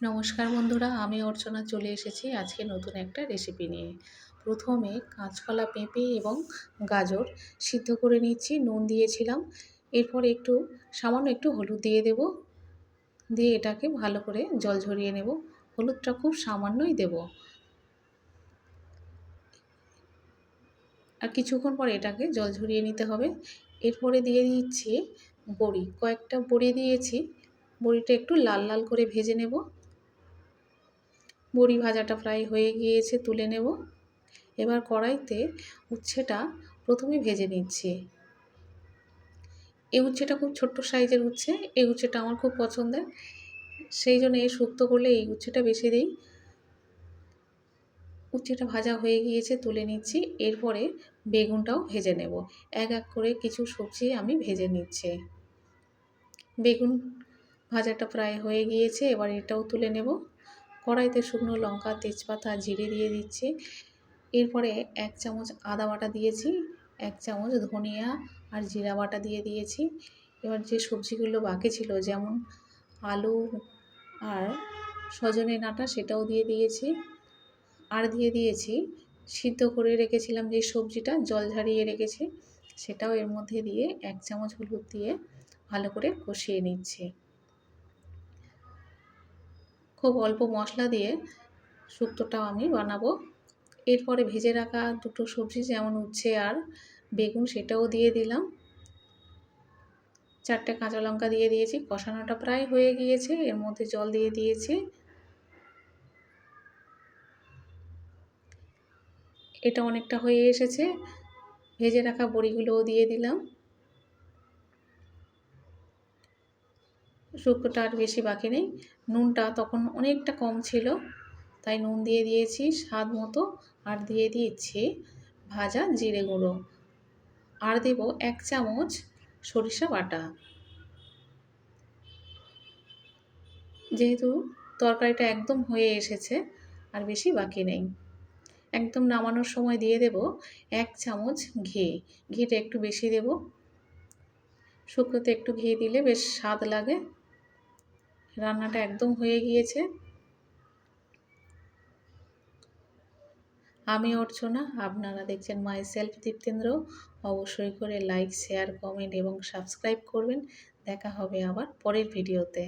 নমস্কার বন্ধুরা, আমি অর্চনা চলে এসেছি আজকে নতুন একটা রেসিপি নিয়ে। প্রথমে কাঁচকলা, পেঁপে এবং গাজর সিদ্ধ করে নিচ্ছি, নুন দিয়েছিলাম। এরপর সামান্য একটু হলুদ দিয়ে দেব, দিয়ে এটাকে ভালো করে জল ঝরিয়ে নেব। হলুদটা খুব সামান্যই দেব। আর কিছুক্ষণ পর এটাকে জল ঝরিয়ে নিতে হবে। এরপরে দিয়ে দিচ্ছি বড়ি, কয়েকটা বড়ি দিয়েছি। বড়িটা একটু লাল লাল করে ভেজে নেব। বড়ি ভাজাটা প্রায় হয়ে গিয়েছে, তুলে নেব। এবার কড়াইতে উচ্ছেটা প্রথমে ভেজে নিচ্ছি। এই উচ্ছেটা খুব ছোট্ট সাইজের উচ্ছে, এই উচ্ছেটা আমার খুব পছন্দের, সেই জন্য শুক্তো করলে এই উচ্ছেটা বেশি দিই। উচ্ছেটা ভাজা হয়ে গিয়েছে, তুলে নিচ্ছি। এরপরে বেগুনটাও ভেজে নেব। এক এক করে কিছু সবজি আমি ভেজে নিচ্ছি। বেগুন ভাজাটা প্রায় হয়ে গিয়েছে, এবার এটাও তুলে নেব। কড়াইতে শুকনো লঙ্কা, তেজপাতা, জিরে দিয়ে দিচ্ছি। এরপরে 1 চামচ আদা বাটা দিয়েছি, 1 চামচ ধনিয়া আর জিরা বাটা দিয়ে দিয়েছি। এবার যে সবজিগুলো বাকি ছিল, যেমন আলু আর সজনে ডাঁটা, সেটাও দিয়ে দিয়েছি। আর দিয়ে দিয়েছি সিদ্ধ করে রেখেছিলাম যে সবজিটা, জল ঝরিয়ে রেখেছি, সেটাও এর মধ্যে দিয়ে 1 চামচ হলুদ দিয়ে ভালো করে কষিয়ে নিচ্ছি। খুব অল্প মশলা দিয়ে শুক্তোটাও আমি বানাবো। এরপরে ভেজে রাখা দুটো সবজি, যেমন উচ্ছে আর বেগুন, সেটাও দিয়ে দিলাম। 4টে কাঁচা লঙ্কা দিয়ে দিয়েছি। কষানোটা প্রায় হয়ে গিয়েছে, এর মধ্যে জল দিয়ে দিয়েছি। এটা অনেকটা হয়ে এসেছে। ভেজে রাখা বড়িগুলোও দিয়ে দিলাম। শুক্তোটা আর বেশি বাকি নেই। নুনটা তখন অনেকটা কম ছিল, তাই নুন দিয়ে দিয়েছি স্বাদ মতো। আর দিয়ে দিচ্ছি ভাজা জিরে গুঁড়ো। আর দেব 1 চামচ সরিষা বাটা। যেহেতু তরকারিটা একদম হয়ে এসেছে, আর বেশি বাকি নেই। একদম নামানোর সময় দিয়ে দেব 1 চামচ ঘি। ঘিটা একটু বেশি দেব। শুক্তোতে একটু ঘি দিলে বেশ স্বাদ লাগে। রান্নাটা একদম হয়ে গিয়েছে। আমি অর্চনা, আপনারা দেখছেন মাই সেলফ দীপ্তেন্দ্র। অবশ্যই করে লাইক, শেয়ার, কমেন্ট এবং সাবস্ক্রাইব করবেন। দেখা হবে আবার পরের ভিডিওতে।